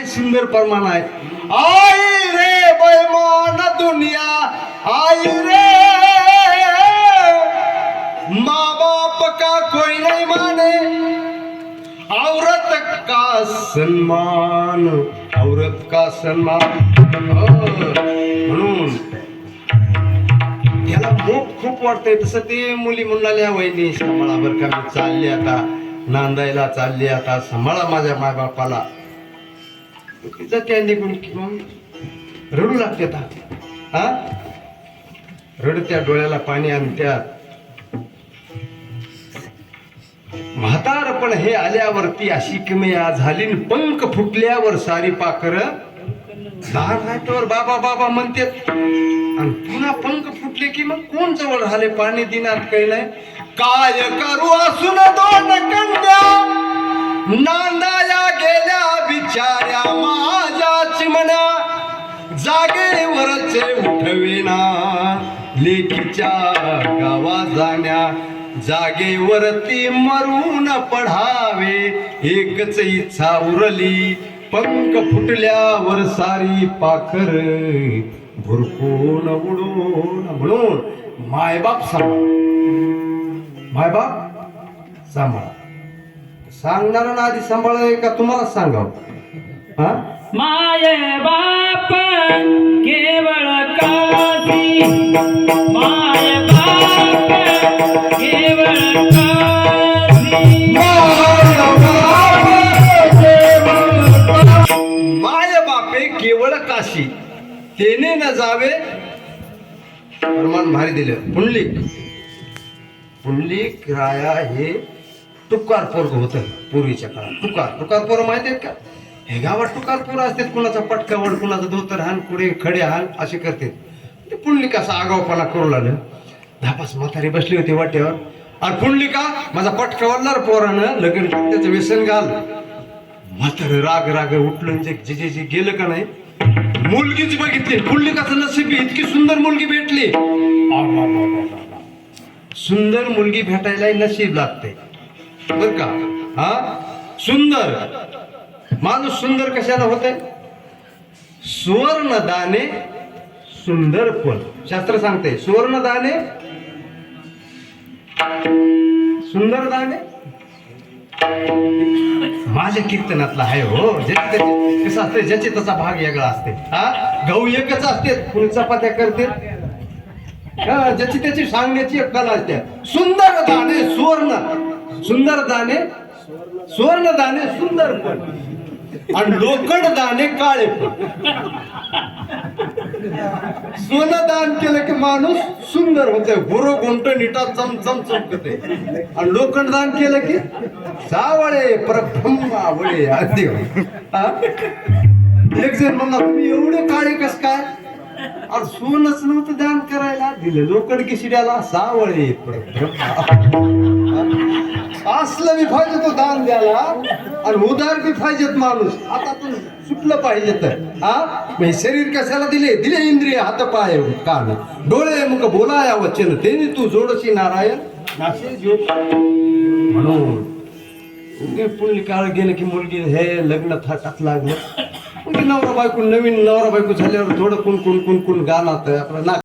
सुंदर प्रमाण आहे. आई रे बेमान दुनिया आई रे, माँ बाप का कोई नहीं माने, औरत का सन्मान, औरत का सन्मान. म्हणून त्याला मोठ खूप वाटतंय. तसं ते मुली म्हणाल्या वहिनी सांभाळा बरं का, मी चालली आता नांदायला, चालली आता सांभाळा माझ्या मायबापाला. तिचं त्या निघून किंवा रडू लागते. हा रडत्या, डोळ्याला पाणी आणत्या. म्हातारपण हे आल्यावरती अशी किमया झाली, पंख फुटल्यावर सारी पाखर दार बाबा बाबा म्हणतात. आणि पुन्हा पंख फुटले की मग कोण जवळ राहिले, पाणी दिनात काही नाही. काय करू असून दोन कन्या, नांदाया गेल्या बिचाऱ्या माझ्या चिमण्या, जागेवरचे उठविना लेकीच्या गावा जाण्या, जागेवरती मरून पढावे एकच इच्छा उरली, पंख फुटल्यावर सारी पाखर भुरकून उडून. म्हणून मायबाप सांभाळ, मायबाप सांभाळा. सांगणार ना आधी सांभाळ का तुम्हाला सांगाव? हा माय बाप केवळ काशी, माय बाप केवळ काशी, माय बापे केवळ काशी, तेने न जावे. प्रमाण भारी दिलं. पुंडलिक, पुंडलिक राया हे तुकार पोरग होत पूर्वीच्या काळात. तुकार पोर माहिती आहेत का? हे गावात तुकार पोर असतात, कुणाचा पटकावड, कुणाचा धोतर हान, कुठे खडे हान असे करतात. ते पुंडलिक असा आगावपणा करू लागलं. 10-5 म्हातारी बसली होती वाट्यावर. आणि पुंडलिका माझा पटकावडणार पोरानं लगन त्याचं व्यसन घाल. म्हातारे राग राग उठलं, जे जे जे गेलं का नाही. मुलगीच बघितली, पुंडलिकाचं नशीब इतकी सुंदर मुलगी भेटली. सुंदर मुलगी भेटायला नशीब लागते बर का. हा सुंदर माणूस सुंदर कशाला होते? सुवर्ण दाने सुंदर पण. शास्त्र सांगते सुवर्ण दाने सुंदर दाने. माझ्या कीर्तनातला आहे हो. कसं असते, ज्याचे तसा भाग वेगळा असते. हा गहू एकच असते, कुणी चपात्या करते. ज्याची त्याची सांगण्याची एक कला असते. सुंदर दाणे सुवर्ण, सुंदर दाणे सुवर्ण दाणे सुंदर पण, आणि लोखंड दाणे काळे पण. सोनं दान केलं की माणूस सुंदर होते, गुरु गुंट निटा चमचम चमकते. आणि लोखंड दान केलं की सावळे परब्रह्म आवळे आधी. एक जण म्हणला तुम्ही एवढे काळे कस काय? आणि सोनच नव्हतं दान करायला दिलं, लोखंड की शिड्याला सावळे परब्रह्म. असलं बी पाहिजे तो दान द्यायला, आणि उदार बी पाहिजेत माणूस. आता तू सुटलं पाहिजे तर. हा शरीर कशाला दिले? दिले इंद्रिय, हात पाय कान डोळे मुख बोलाया वचन, तेने तू जोडशी नारायण नाशे जो. म्हणून पुंडलिकाळ गेलं की मुलगी हे लग्न थाटात लागलं. नवरा बायको, नवीन नवरा बायको झाल्यावर थोडं कुण कुण कुण कुण गाणं आपलं